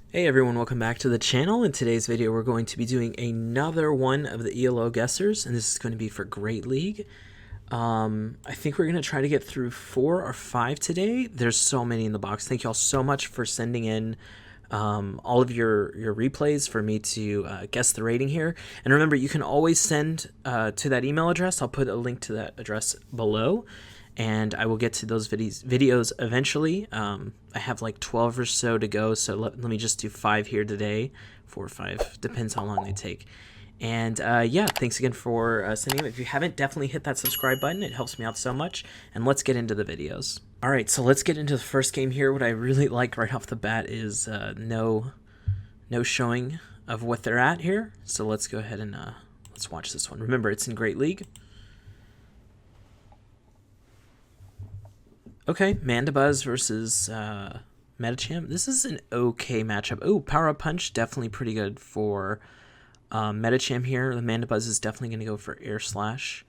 Hey everyone, welcome back to the channel. In today's video we're going to be doing another one of the ELO guessers, and this is going to be for Great League. I think we're going to try to get through 4 or 5 today. There's so many in the box. Thank you all so much for sending in all of your replays for me to guess the rating here. And remember, you can always send to that email address. I'll put a link to that address below, and I will get to those videos eventually. I have like 12 or so to go, so let me just do 5 here today. 4 or 5, depends how long they take. And yeah, thanks again for sending them. If you haven't, definitely hit that subscribe button. It helps me out so much. And let's get into the videos. All right, so let's get into the first game here. What I really like right off the bat is no showing of what they're at here. So let's go ahead and let's watch this one. Remember, it's in Great League. Okay, Mandibuzz versus Medicham. This is an okay matchup. Oh, Power Up Punch, definitely pretty good for Medicham here. The Mandibuzz is definitely going to go for Air Slash.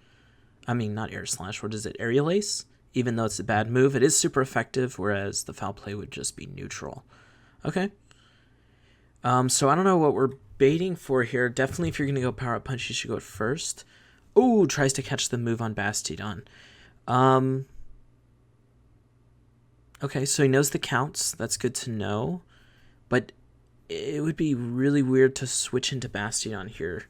I mean, not Air Slash, what is it? Aerial Ace? Even though it's a bad move, it is super effective, whereas the Foul Play would just be neutral. Okay. So I don't know what we're baiting for here. Definitely if you're going to go Power Up Punch, you should go at first. Oh, tries to catch the move on Bastiodon. Okay, so he knows the counts. That's good to know. But it would be really weird to switch into Bastiodon here.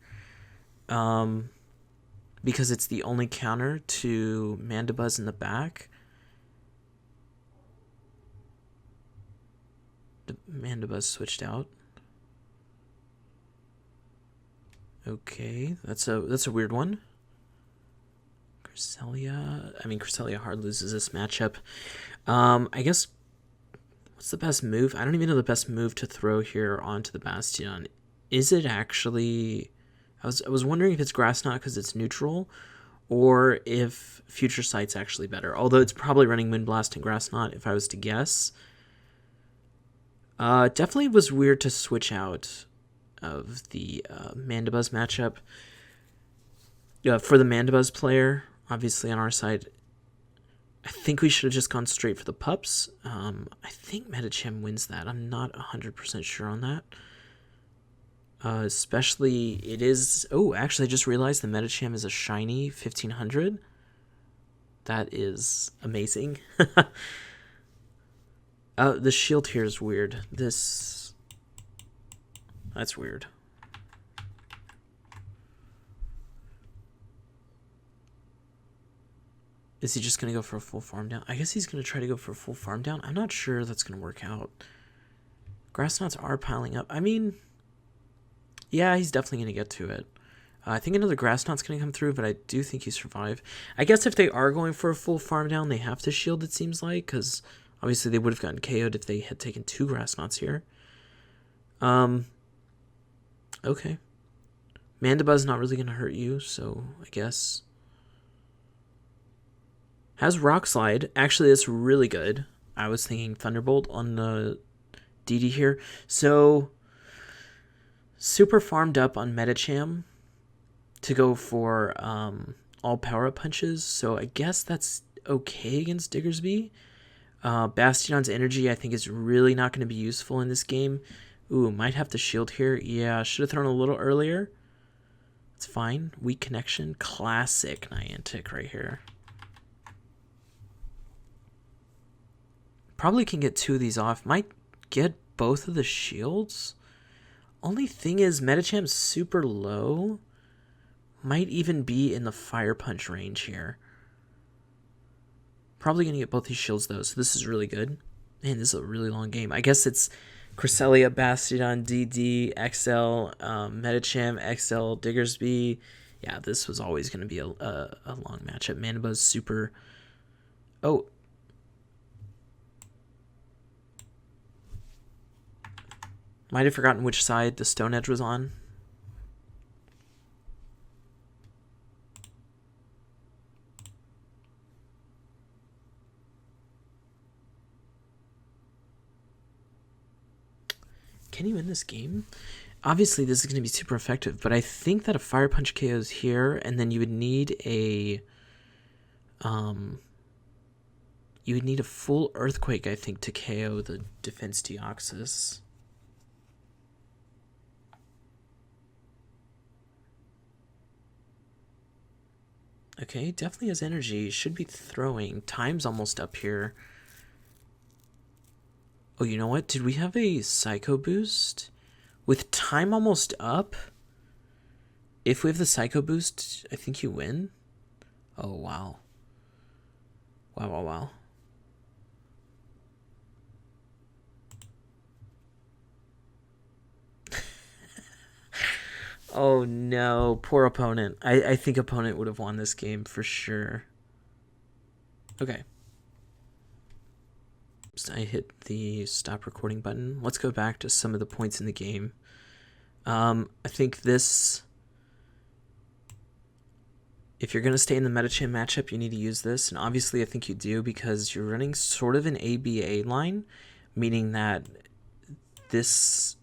Because it's the only counter to Mandibuzz in the back. The Mandibuzz switched out. Okay, that's a weird one. Cresselia hard loses this matchup. I guess, what's the best move? I don't even know the best move to throw here onto the Bastion. Is it actually... I was wondering if it's Grass Knot because it's neutral, or if Future Sight's actually better. Although it's probably running Moonblast and Grass Knot if I was to guess. Definitely was weird to switch out of the Mandibuzz matchup. For the Mandibuzz player, obviously on our side, I think we should have just gone straight for the pups. I think Medicham wins that. I'm not 100% sure on that. Especially, it is... Oh, actually, I just realized the Medicham is a shiny 1500. That is amazing. The shield here is weird. That's weird. Is he just going to go for a full farm down? I guess he's going to try to go for a full farm down. I'm not sure that's going to work out. Grass Knots are piling up. I mean, yeah, he's definitely going to get to it. I think another Grass Knot's going to come through, but I do think he survived. I guess if they are going for a full farm down, they have to shield, it seems like, because obviously they would have gotten KO'd if they had taken 2 Grass Knots here. Okay. Mandibuzz not really going to hurt you, so I guess... Has Rock Slide. Actually, that's really good. I was thinking Thunderbolt on the DD here. So, super farmed up on Medicham to go for all power-up punches. So, I guess that's okay against Diggersby. Bastiodon's energy, I think, is really not going to be useful in this game. Ooh, might have to shield here. Yeah, should have thrown a little earlier. It's fine. Weak connection. Classic Niantic right here. Probably can get 2 of these off. Might get both of the shields. Only thing is, Medicham's super low. Might even be in the Fire Punch range here. Probably going to get both these shields, though, so this is really good. Man, this is a really long game. I guess it's Cresselia, Bastiodon, DD, XL, Medicham, XL, Diggersby. Yeah, this was always going to be a long matchup. Mandibuzz super... Oh... Might have forgotten which side the Stone Edge was on. Can he win this game? Obviously, this is going to be super effective, but I think that a Fire Punch KOs here, and then you would need a... You would need a full Earthquake, I think, to KO the Defense Deoxys. Okay, definitely has energy. Should be throwing. Time's almost up here. Oh, you know what? Did we have a Psycho boost? With time almost up, if we have the Psycho boost, I think you win. Oh, wow. Wow, wow, wow. Oh, no. Poor opponent. I think opponent would have won this game for sure. Okay. I hit the stop recording button. Let's go back to some of the points in the game. I think this... If you're going to stay in the Metachan matchup, you need to use this. And obviously, I think you do because you're running sort of an ABA line, meaning that this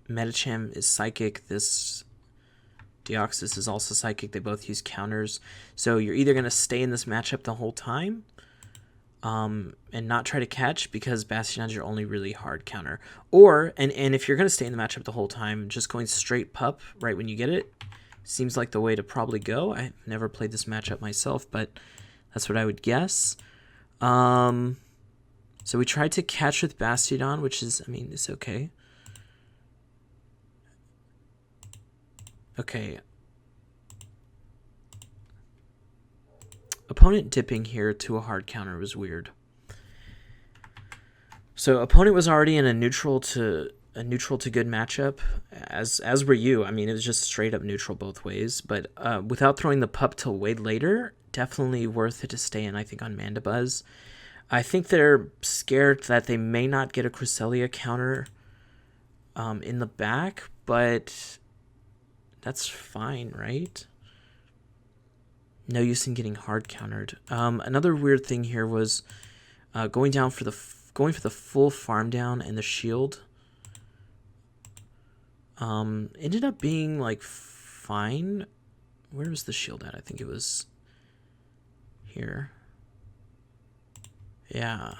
Metachan is psychic, this Deoxys is also psychic. They both use counters. So you're either going to stay in this matchup the whole time and not try to catch because Bastion's your only really hard counter. Or, and if you're going to stay in the matchup the whole time, just going straight pup right when you get it seems like the way to probably go. I've never played this matchup myself, but that's what I would guess. So we tried to catch with Bastiodon, which is, I mean, it's okay. Okay. Opponent dipping here to a hard counter was weird. So opponent was already in a neutral to good matchup, as were you. I mean, it was just straight up neutral both ways. But without throwing the pup till way later, definitely worth it to stay in, I think, on Mandibuzz. I think they're scared that they may not get a Cresselia counter in the back, but that's fine, right? No use in getting hard countered. Another weird thing here was going for the full farm down and the shield. Ended up being like fine. Where was the shield at? I think it was here. Yeah.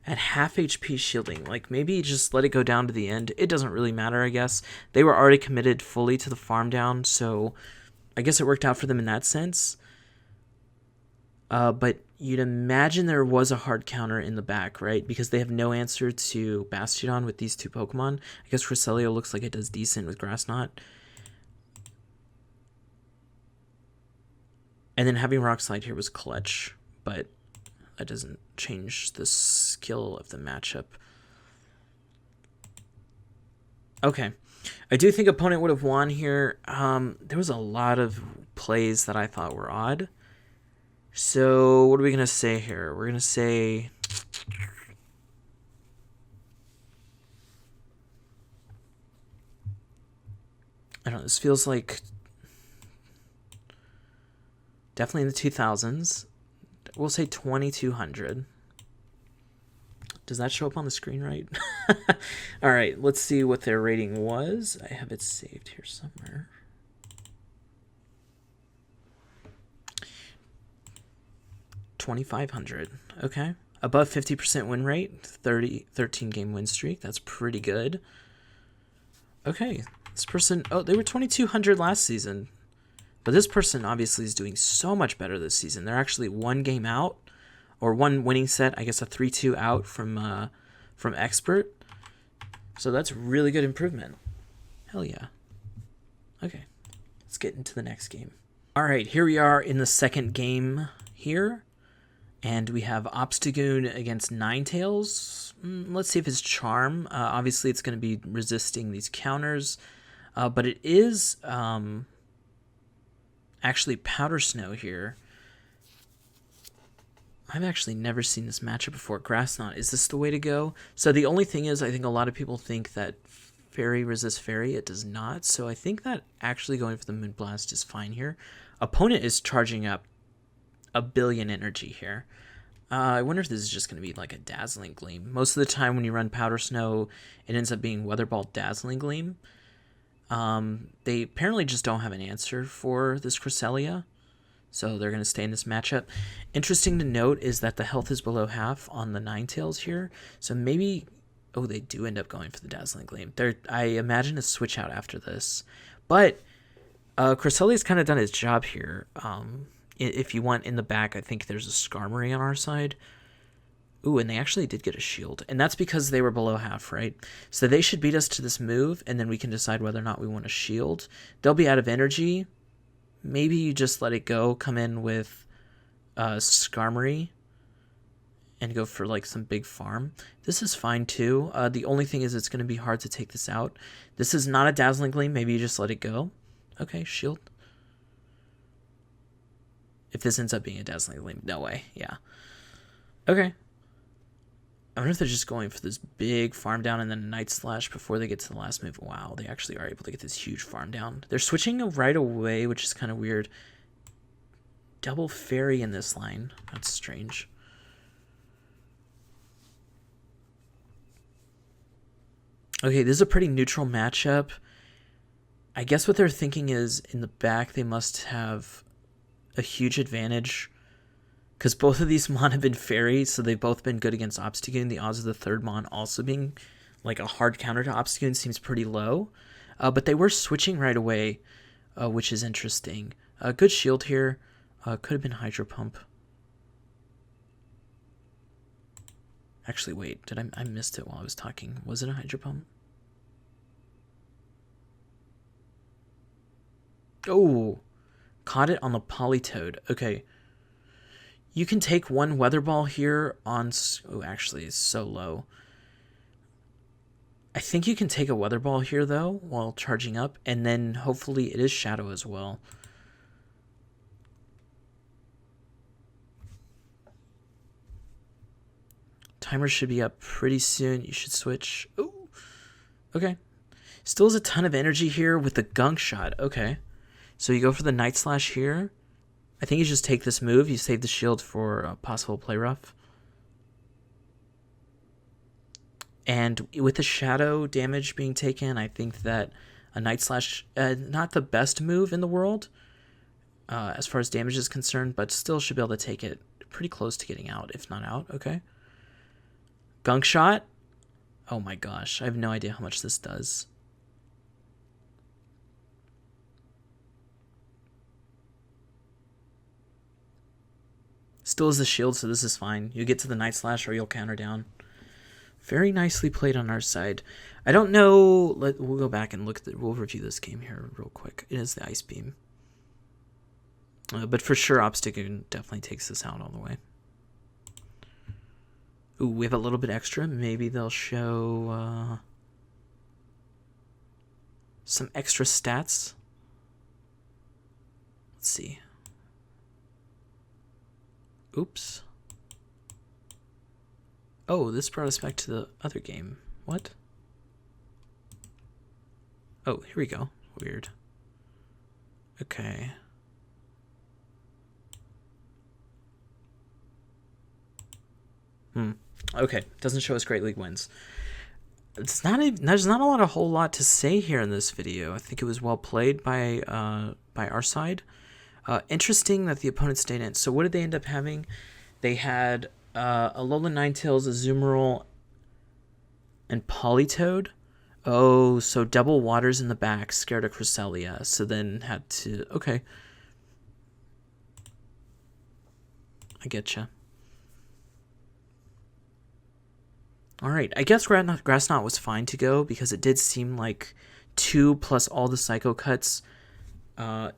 At half HP shielding, like maybe just let it go down to the end. It doesn't really matter, I guess. They were already committed fully to the farm down, so I guess it worked out for them in that sense. But you'd imagine there was a hard counter in the back, right? Because they have no answer to Bastiodon with these two Pokemon. I guess Cresselia looks like it does decent with Grass Knot. And then having Rock Slide here was clutch, but that doesn't change the skill of the matchup. Okay. I do think opponent would have won here. There was a lot of plays that I thought were odd. So what are we going to say here? We're going to say... I don't know, this feels like definitely in the 2000s. We'll say 2200. Does that show up on the screen right? All right, let's see what their rating was. I have it saved here somewhere. $2,500. Okay. Above 50% win rate, 13 game win streak. That's pretty good. Okay. This person, oh, they were 2,200 last season. But this person obviously is doing so much better this season. They're actually one game out, or one winning set, I guess a 3-2 out from Expert. So that's really good improvement. Hell yeah. Okay. Let's get into the next game. All right, here we are in the second game here. And we have Obstagoon against Ninetales. Let's see if it's Charm. Obviously, it's going to be resisting these counters. But it is actually Powder Snow here. I've actually never seen this matchup before. Grass Knot, is this the way to go? So the only thing is, I think a lot of people think that Fairy resists Fairy. It does not. So I think that actually going for the Moonblast is fine here. Opponent is charging up 1 billion energy here. I wonder if this is just going to be like a Dazzling Gleam. Most of the time when you run Powder Snow, it ends up being Weather Ball Dazzling Gleam. They apparently just don't have an answer for this Cresselia, so they're going to stay in this matchup. Interesting to note is that the health is below half on the Ninetales here, so maybe... Oh, they do end up going for the Dazzling Gleam. I imagine a switch out after this. But Cresselli's kind of done his job here. If you want in the back, I think there's a Skarmory on our side. Ooh, and they actually did get a shield. And that's because they were below half, right? So they should beat us to this move, and then we can decide whether or not we want a shield. They'll be out of energy. Maybe you just let it go, come in with Skarmory, and go for like some big farm. This is fine too. The only thing is it's going to be hard to take this out. This is not a Dazzling Gleam. Maybe you just let it go. Okay, shield. If this ends up being a Dazzling Gleam, no way. Yeah. Okay. I wonder if they're just going for this big farm down and then a Night Slash before they get to the last move. Wow, they actually are able to get this huge farm down. They're switching right away, which is kind of weird. Double Fairy in this line. That's strange. Okay, this is a pretty neutral matchup. I guess what they're thinking is in the back they must have a huge advantage because both of these Mon have been Fairy, so they've both been good against Obstagoon. The odds of the third Mon also being like a hard counter to Obstagoon seems pretty low. But they were switching right away, which is interesting. Good shield here. Could have been Hydro Pump. Actually, wait. Did I missed it while I was talking. Was it a Hydro Pump? Oh, caught it on the Politoed. Okay. You can take one Weather Ball here on... Oh, actually, it's so low. I think you can take a Weather Ball here, though, while charging up. And then, hopefully, it is Shadow as well. Timer should be up pretty soon. You should switch. Oh, okay. Still has a ton of energy here with the Gunk Shot. Okay. So you go for the Night Slash here. I think you just take this move. You save the shield for a possible play rough. And with the Shadow damage being taken, I think that a Night Slash, not the best move in the world as far as damage is concerned, but still should be able to take it pretty close to getting out, if not out. Okay. Gunk Shot. Oh my gosh. I have no idea how much this does. Still has the shield, so this is fine. You get to the Night Slash or you'll counter down. Very nicely played on our side. I don't know. We'll go back and look at we'll review this game here real quick. It is the Ice Beam. But for sure, Obstagoon definitely takes this out all the way. Ooh, we have a little bit extra. Maybe they'll show some extra stats. Let's see. Oops. Oh, this brought us back to the other game. What? Oh, here we go. Weird. Okay. Okay, doesn't show us Great League wins. There's not a whole lot to say here in this video. I think it was well played by our side. Interesting that the opponents stayed in. So what did they end up having? They had a Alolan Ninetales, a Azumarill, and Politoed. Oh, so double Waters in the back scared a Cresselia. So then had to... Okay. I getcha. Alright, I guess Grass Knot was fine to go because it did seem like 2 plus all the Psycho Cuts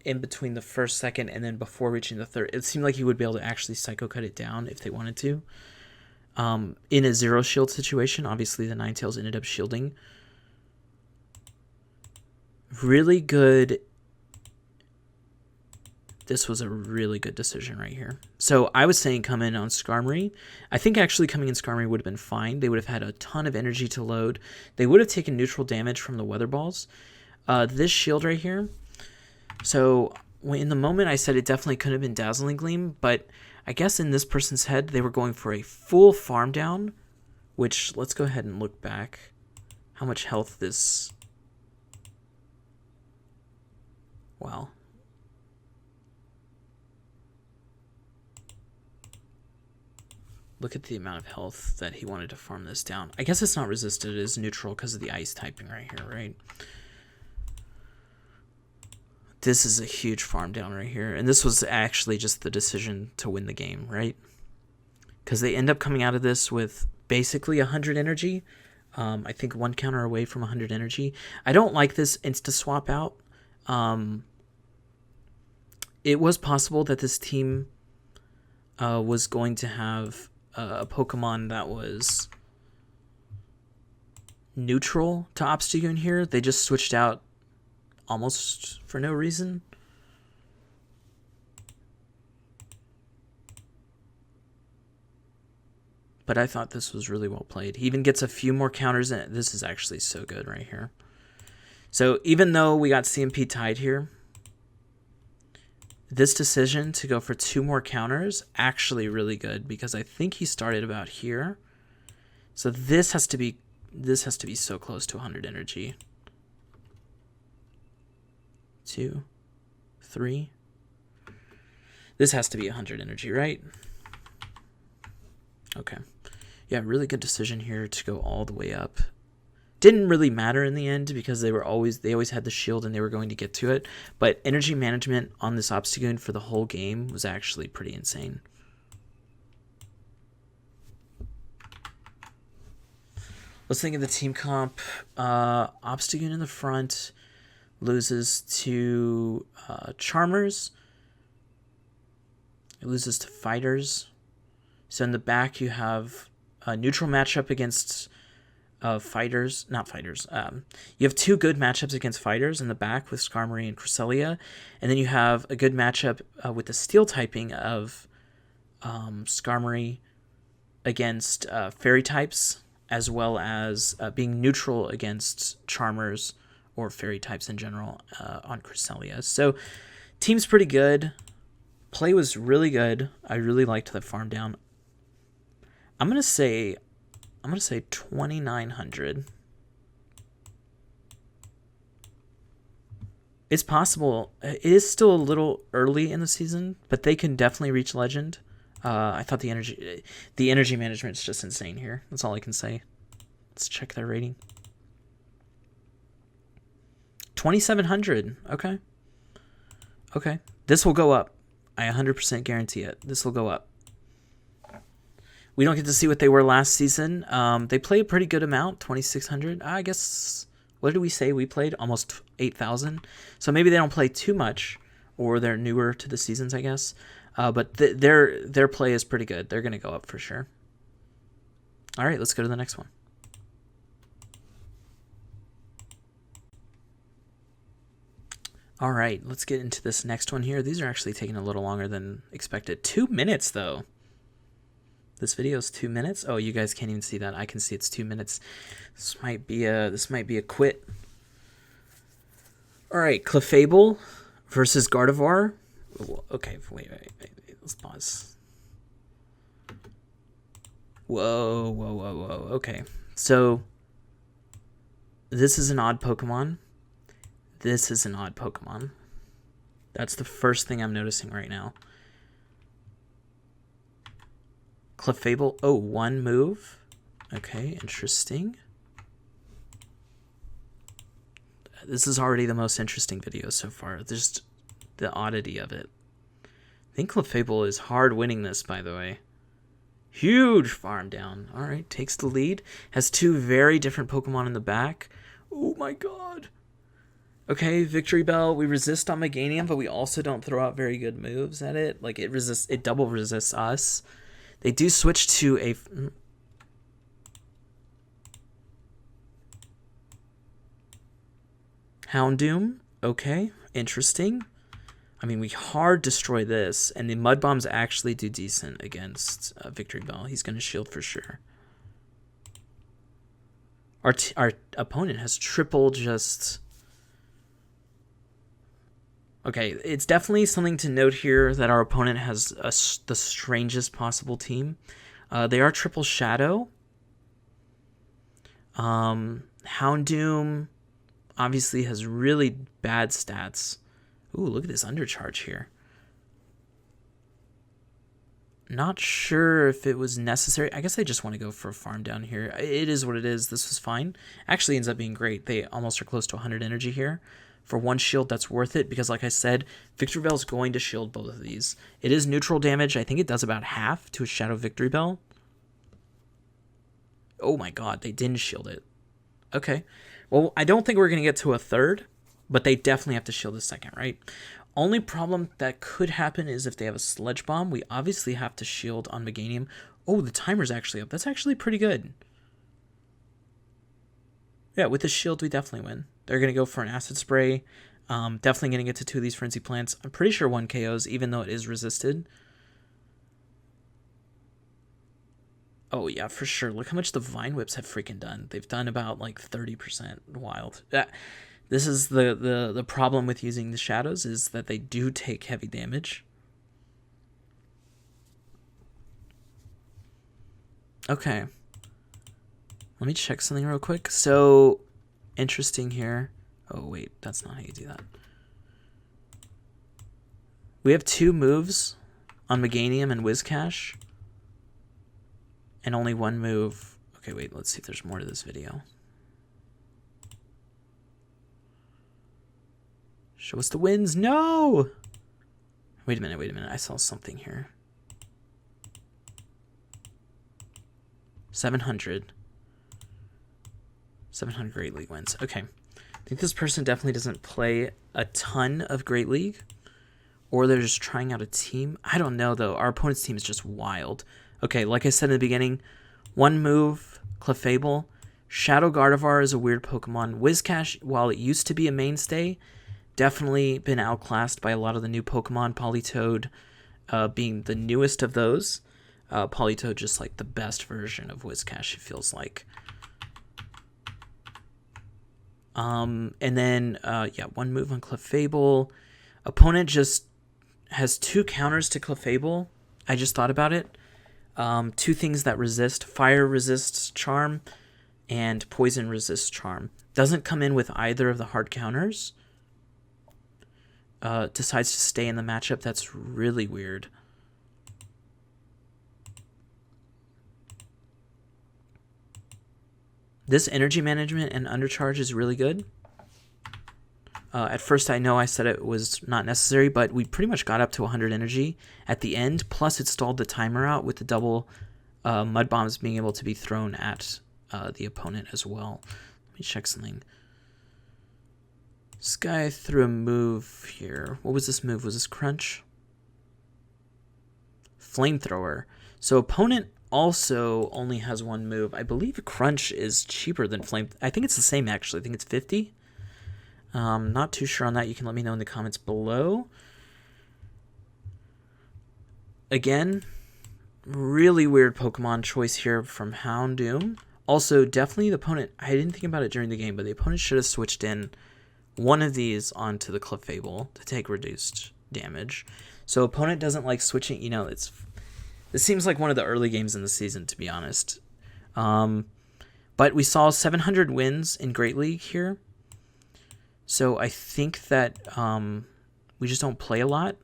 in between the first, second, and then before reaching the third. It seemed like he would be able to actually Psycho Cut it down if they wanted to. In a zero shield situation, obviously the Ninetales ended up shielding. Really good. This was a really good decision right here. So I was saying come in on Skarmory. I think actually coming in Skarmory would have been fine. They would have had a ton of energy to load. They would have taken neutral damage from the Weather Balls. This shield right here. So in the moment I said it definitely could have been Dazzling Gleam, but I guess in this person's head they were going for a full farm down, which let's go ahead and look back. How much health this... Wow. Look at the amount of health that he wanted to farm this down. I guess it's not resisted. It is neutral because of the ice typing right here, right? This is a huge farm down right here. And this was actually just the decision to win the game, right? Because they end up coming out of this with basically 100 energy. I think one counter away from 100 energy. I don't like this insta swap out. It was possible that this team was going to have a Pokemon that was neutral to Obstagoon here. They just switched out almost for no reason. But I thought this was really well played. He even gets a few more counters in. This is actually so good right here. So even though we got CMP tied here, this decision to go for 2 more counters actually really good, because I think he started about here. So this has to be so close to 100 energy. 2, 3. This has to be 100 energy, right? Okay. Yeah, really good decision here to go all the way up. Didn't really matter in the end because they always had the shield and they were going to get to it. But energy management on this Obstagoon for the whole game was actually pretty insane. Let's think of the team comp. Obstagoon in the front loses to Charmers. It loses to Fighters. So in the back you have a neutral matchup against Fighters. Not Fighters. You have 2 good matchups against Fighters in the back with Skarmory and Cresselia. And then you have a good matchup with the Steel typing of Skarmory against Fairy types, as well as being neutral against Charmers or Fairy types in general on Cresselia. So team's pretty good. Play was really good. I really liked the farm down. I'm gonna say 2,900. It's possible. It is still a little early in the season, but they can definitely reach Legend. I thought the energy management is just insane here. That's all I can say. Let's check their rating. 2,700. Okay. Okay. This will go up. I 100% guarantee it. This will go up. We don't get to see what they were last season. They play a pretty good amount, 2,600. I guess, what did we say? We played almost 8,000. So maybe they don't play too much, or they're newer to the seasons, I guess. But their play is pretty good. They're going to go up for sure. All right, let's go to the next one. All right, let's get into this next one here. These are actually taking a little longer than expected. 2 minutes, though. This video is 2 minutes. Oh, you guys can't even see that. I can see it's 2 minutes. This might be a quit. All right, Clefable versus Gardevoir. Okay, wait. Let's pause. Whoa. Okay, so this is an odd Pokemon. This is an odd Pokemon. That's the first thing I'm noticing right now. Clefable, oh, 1 move. Okay, interesting. This is already the most interesting video so far. Just the oddity of it. I think Clefable is hard winning this, by the way. Huge farm down. All right, takes the lead. Has 2 very different Pokemon in the back. Oh my god. Okay, Victory Bell. We resist on Meganium, but we also don't throw out very good moves at it. Like, it double resists us. They do switch to a... Houndoom. Okay, interesting. I mean, we hard destroy this, and the Mud Bombs actually do decent against Victory Bell. He's going to shield for sure. Our opponent has triple just... Okay, it's definitely something to note here that our opponent has the strangest possible team. They are triple Shadow. Houndoom obviously has really bad stats. Ooh, look at this undercharge here. Not sure if it was necessary. I guess I just want to go for a farm down here. It is what it is. This was fine. Actually ends up being great. They almost are close to 100 energy here. for one shield, that's worth it, because like I said, Victory Bell is going to shield both of these. It is neutral damage. I think it does about half to a Shadow Victory Bell. Oh my god, they didn't shield it. Okay. Well, I don't think we're going to get to a third, but they definitely have to shield a second, right? Only problem that could happen is if they have a Sledge Bomb. We obviously have to shield on Meganium. Oh, the timer's actually up. That's actually pretty good. Yeah, with the shield, we definitely win. They're going to go for an Acid Spray. Definitely going to get to 2 of these Frenzy Plants. I'm pretty sure 1 KOs, even though it is resisted. Oh, yeah, for sure. Look how much the Vine Whips have freaking done. They've done about, like, 30% wild. This is the problem with using the Shadows, is that they do take heavy damage. Okay. Let me check something real quick. So, interesting here. Oh, wait, that's not how you do that. We have 2 moves on Meganium and Whiscash. And only 1 move. Okay, wait, let's see if there's more to this video. Show us the wins. No! Wait a minute. I saw something here. 700. 700 Great League wins. Okay. I think this person definitely doesn't play a ton of Great League. Or they're just trying out a team. I don't know, though. Our opponent's team is just wild. Okay, like I said in the beginning, 1 move, Clefable. Shadow Gardevoir is a weird Pokemon. Whiscash, while it used to be a mainstay, definitely been outclassed by a lot of the new Pokemon. Politoed being the newest of those. Politoed just like the best version of Whiscash, it feels like. And then, yeah, 1 move on Clefable. Opponent just has 2 counters to Clefable. I just thought about it. 2 things that resist. Fire resists Charm and Poison resists Charm. Doesn't come in with either of the hard counters. Decides to stay in the matchup. That's really weird. This energy management and undercharge is really good. At first, I know I said it was not necessary, but we pretty much got up to 100 energy at the end. Plus, it stalled the timer out with the double mud bombs being able to be thrown at the opponent as well. Let me check something. This guy threw a move here. What was this move? Was this Crunch? Flamethrower. So opponent also only has 1 move. I believe Crunch is cheaper than Flame. I think it's the same, actually. I think it's 50. Not too sure on that. You can let me know in the comments below. Again, really weird Pokemon choice here from Houndoom. Also, definitely the opponent, I didn't think about it during the game, but the opponent should have switched in 1 of these onto the Clefable to take reduced damage. So opponent doesn't like switching, you know, this seems like one of the early games in the season, to be honest. But we saw 700 wins in Great League here. So I think that we just don't play a lot.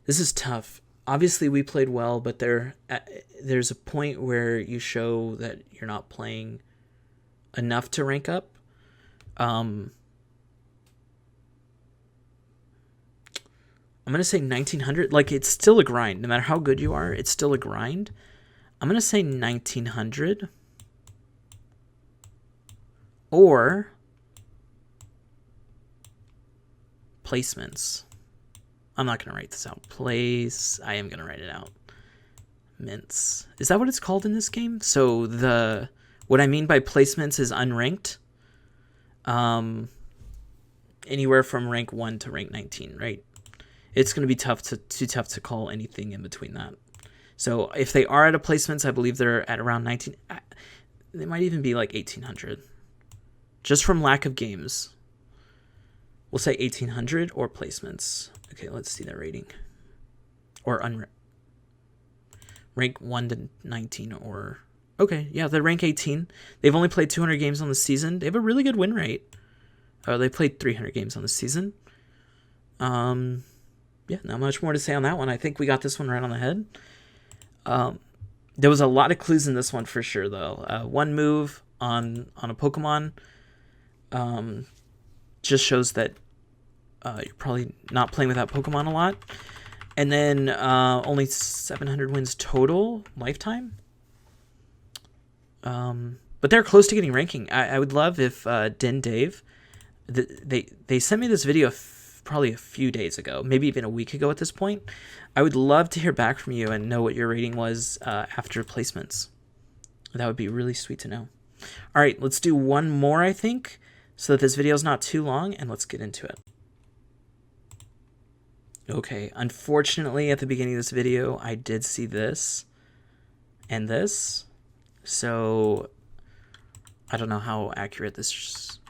This is tough. Obviously, we played well, but there's a point where you show that you're not playing enough to rank up. I'm going to say 1900. Like, it's still a grind. No matter how good you are, it's still a grind. I'm going to say 1900. Or placements. I'm not going to write this out. I am going to write it out. Mints. Is that what it's called in this game? So what I mean by placements is unranked. Anywhere from rank 1 to rank 19, right? It's going to be too tough to call anything in between that. So if they are at a placements, I believe they're at around 19. They might even be like 1800. Just from lack of games. We'll say 1800 or placements. Okay, let's see their rating. Or rank 1 to 19 or... Okay, yeah, they're rank 18. They've only played 200 games on the season. They have a really good win rate. They played 300 games on the season. Yeah, not much more to say on that one. I think we got this one right on the head. There was a lot of clues in this one for sure, though. 1 move on a Pokemon just shows that you're probably not playing with that Pokemon a lot. And then only 700 wins total lifetime. But they're close to getting ranking. I would love if Din Dave, they sent me this video probably a few days ago, maybe even a week ago at this point. I would love to hear back from you and know what your rating was after placements. That would be really sweet to know. All right, let's do one more, I think, so that this video is not too long, and let's get into it. Okay, unfortunately, at the beginning of this video, I did see this and this, so I don't know how accurate this,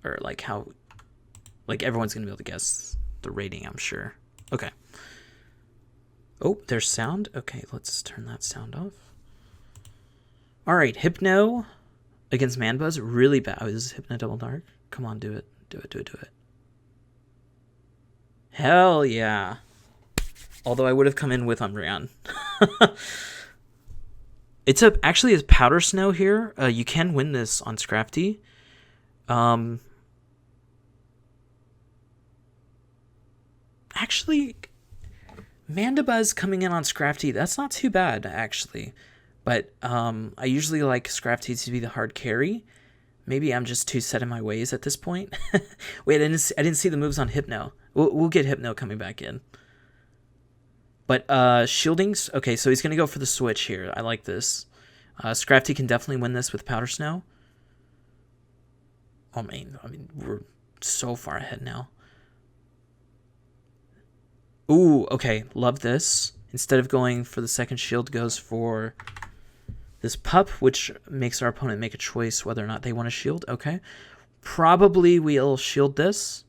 or like how, like everyone's gonna be able to guess the rating, I'm sure. Okay. Oh, there's sound. Okay, let's turn that sound off. All right, Hypno against Manbuzz, really bad. Oh, is Hypno double dark? Come on, do it. Do it, do it, do it. Hell yeah. Although I would have come in with Umbreon. It's actually a Powder Snow here. You can win this on Scrafty. Actually, Mandibuzz coming in on Scrafty, that's not too bad, actually. But I usually like Scrafty to be the hard carry. Maybe I'm just too set in my ways at this point. Wait, I didn't see the moves on Hypno. We'll get Hypno coming back in. But Shielding's... Okay, so he's going to go for the switch here. I like this. Scrafty can definitely win this with Powder Snow. Oh, man. I mean, we're so far ahead now. Ooh, okay. Love this. Instead of going for the second shield, goes for this pup, which makes our opponent make a choice whether or not they want to shield. Okay. Probably we'll shield this.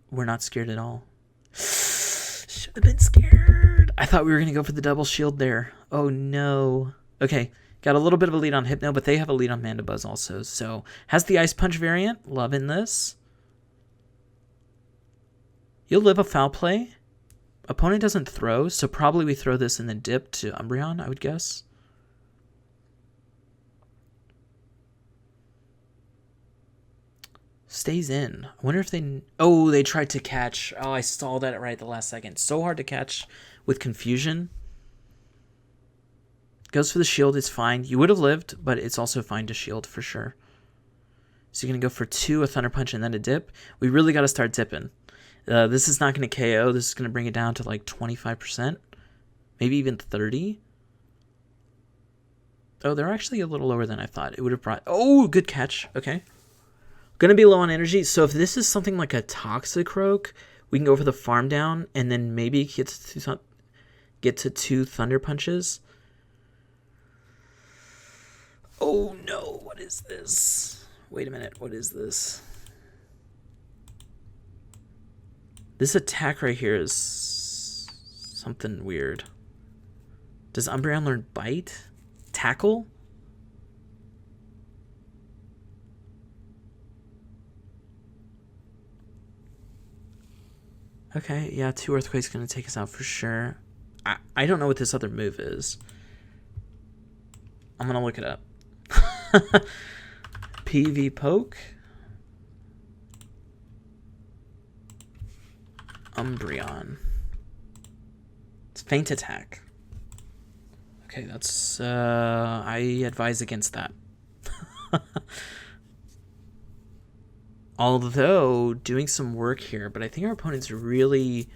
We're not scared at all. Should have been scared. I thought we were going to go for the double shield there. Oh, no. Okay. Got a little bit of a lead on Hypno, but they have a lead on Mandibuzz also. So, has the Ice Punch variant. Loving this. You'll live a foul play. Opponent doesn't throw, so probably we throw this and then dip to Umbreon, I would guess. Stays in. I wonder if they... Oh, they tried to catch. Oh, I stalled at it right at the last second. So hard to catch with confusion. Goes for the shield. It's fine. You would have lived, but it's also fine to shield for sure. So you're going to go for 2, a Thunder Punch, and then a dip. We really got to start dipping. This is not going to KO. This is going to bring it down to like 25%. Maybe even 30%. Oh, they're actually a little lower than I thought. It would have brought... Oh, good catch. Okay. Going to be low on energy. So if this is something like a Toxicroak, we can go for the farm down and then maybe get to 2 Thunder Punches. Oh, no. What is this? Wait a minute. What is this? This attack right here is something weird. Does Umbreon learn Bite? Tackle? Okay, yeah, 2 Earthquake's going to take us out for sure. I don't know what this other move is. I'm going to look it up. PV Poke. Umbreon. It's Feint Attack. Okay, that's... I advise against that. Although, doing some work here, but I think our opponent's really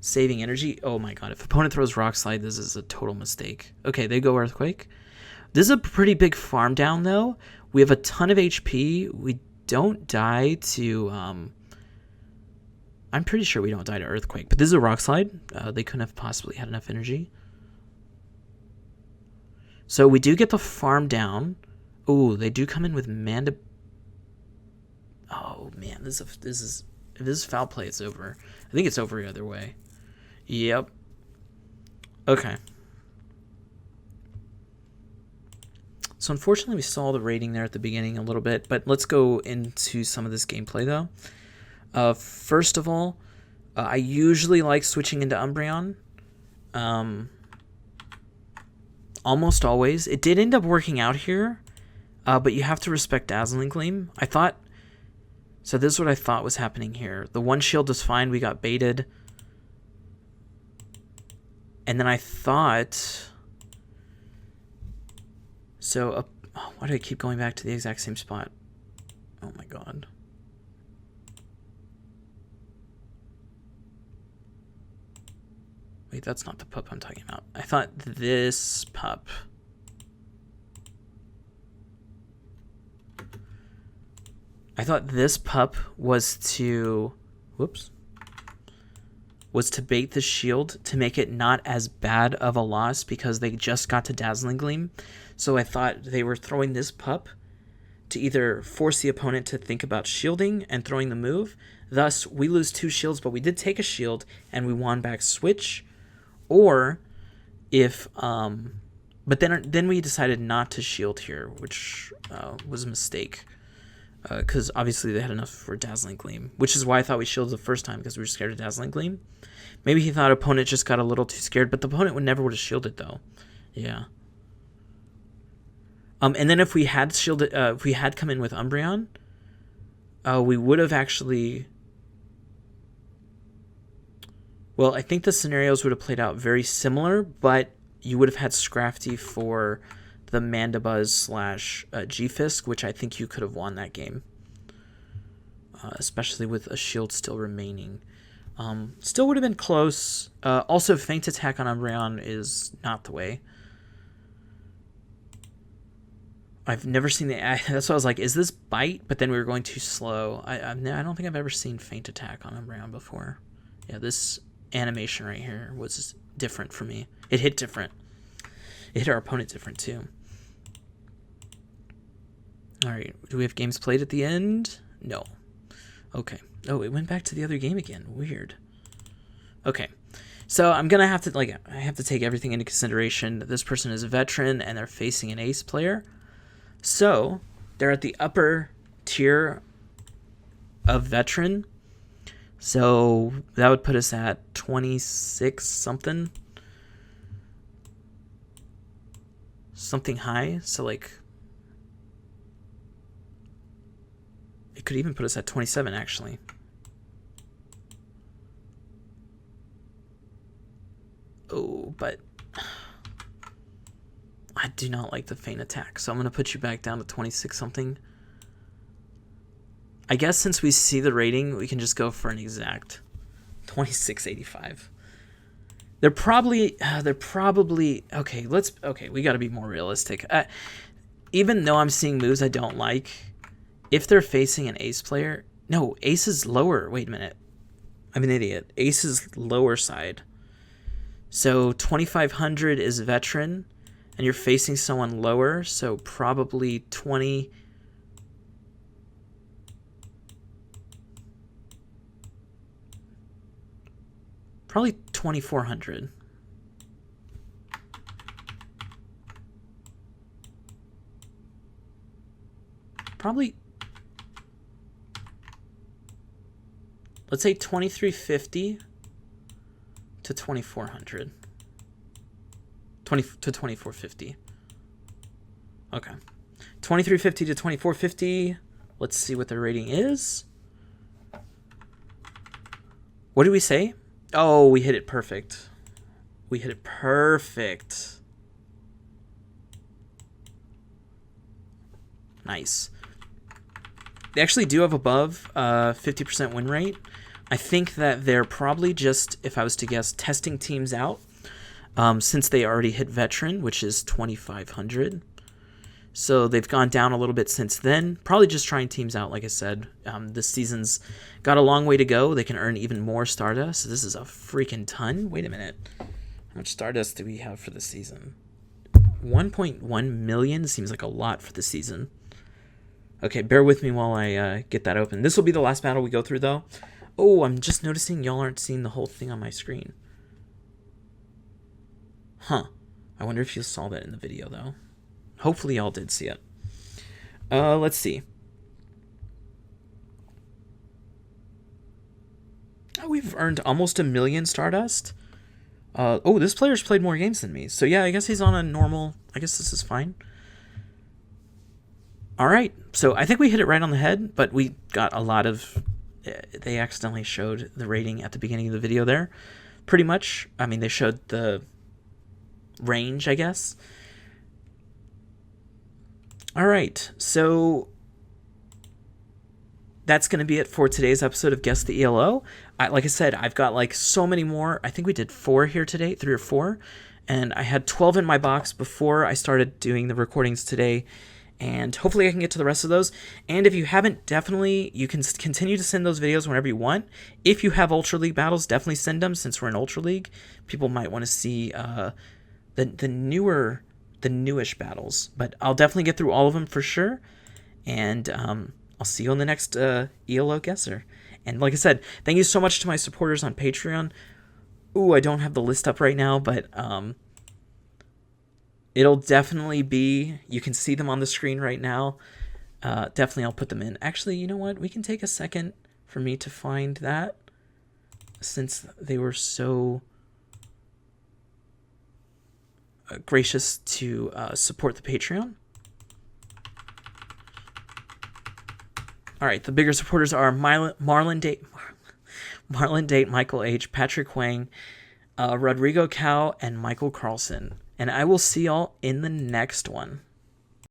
saving energy. Oh my god, if opponent throws Rock Slide, this is a total mistake. Okay, they go Earthquake. This is a pretty big farm down, though. We have a ton of HP. We don't die to... I'm pretty sure we don't die to Earthquake, but this is a Rock Slide. They couldn't have possibly had enough energy. So we do get the farm down. Oh, they do come in with Manda... Oh, man, if this is foul play, it's over. I think it's over the other way. Yep. Okay. So unfortunately, we saw the rating there at the beginning a little bit, but let's go into some of this gameplay, though. First of all, I usually like switching into Umbreon. almost always. It did end up working out here, but you have to respect Dazzling Gleam. I thought... So this is what I thought was happening here. The one shield was fine. We got baited. And then I thought... So, why do I keep going back to the exact same spot? Oh my god. Wait, that's not the pup I'm talking about. I thought this pup... I thought this pup was to... Whoops. Was to bait the shield to make it not as bad of a loss because they just got to Dazzling Gleam. So I thought they were throwing this pup to either force the opponent to think about shielding and throwing the move. Thus, we lose 2 shields, but we did take a shield and we won back switch. Or if... but then we decided not to shield here, which was a mistake. Because obviously they had enough for Dazzling Gleam, which is why I thought we shielded the first time, because we were scared of Dazzling Gleam. Maybe he thought opponent just got a little too scared, but the opponent would never have shielded though. Yeah. And then if we had shielded, if we had come in with Umbreon, we would have actually. Well, I think the scenarios would have played out very similar, but you would have had Scrafty for the Mandibuzz / G-Fisk, which I think you could have won that game. Especially with a shield still remaining. Still would have been close. Also, Feint Attack on Umbreon is not the way. I've never seen the... That's why I was like, is this Bite? But then we were going too slow. I don't think I've ever seen Feint Attack on Umbreon before. Yeah, this animation right here was different for me. It hit different. It hit our opponent different too. Alright, do we have games played at the end? No. Okay. Oh, it went back to the other game again. Weird. Okay. So I'm going to have to, I have to take everything into consideration. This person is a veteran and they're facing an ace player. So they're at the upper tier of veteran. So that would put us at 26 something. Something high. So like... It could even put us at 27, actually. Oh, but I do not like the Feint Attack, so I'm going to put you back down to 26 something. I guess since we see the rating, we can just go for an exact 26.85. They're probably okay. We got to be more realistic. Even though I'm seeing moves I don't like. If they're facing an ace player... No, ace is lower. Wait a minute. I'm an idiot. Ace is lower side. So 2,500 is veteran, and you're facing someone lower, so probably 20... Probably 2,400. Probably... Let's say 2,350 to 2,400. 20 to 2,450. Okay. 2,350 to 2,450. Let's see what the rating is. What did we say? Oh, we hit it perfect. We hit it perfect. Nice. They actually do have above 50% win rate. I think that they're probably just, if I was to guess, testing teams out since they already hit veteran, which is 2,500. So they've gone down a little bit since then. Probably just trying teams out, like I said. This season's got a long way to go. They can earn even more Stardust. So this is a freaking ton. Wait a minute. How much Stardust do we have for the season? 1.1 million seems like a lot for the season. Okay, bear with me while I get that open. This will be the last battle we go through, though. Oh, I'm just noticing y'all aren't seeing the whole thing on my screen. Huh. I wonder if you saw that in the video, though. Hopefully y'all did see it. Let's see. Oh, we've earned almost 1 million Stardust. Oh, this player's played more games than me. So yeah, I guess he's on a normal I guess this is fine. All right, so I think we hit it right on the head, but we got a lot of... They accidentally showed the rating at the beginning of the video there. Pretty much, I mean, they showed the range, I guess. All right, so that's going to be it for today's episode of Guess the ELO. Like I said, I've got like so many more. I think we did 4 here today, 3 or 4. And I had 12 in my box before I started doing the recordings today. And hopefully I can get to the rest of those. And if you haven't, definitely, you can continue to send those videos whenever you want. If you have Ultra League battles, definitely send them, since we're in Ultra League. People might want to see the newish battles. But I'll definitely get through all of them for sure. And I'll see you on the next ELO Guesser. And like I said, thank you so much to my supporters on Patreon. Ooh, I don't have the list up right now, but... it'll definitely be, you can see them on the screen right now. Definitely I'll put them in. Actually, you know what? We can take a second for me to find that, since they were so gracious to support the Patreon. All right, the bigger supporters are Marlon Date, Michael H., Patrick Wang, Rodrigo Cow, and Michael Carlson. And I will see y'all in the next one.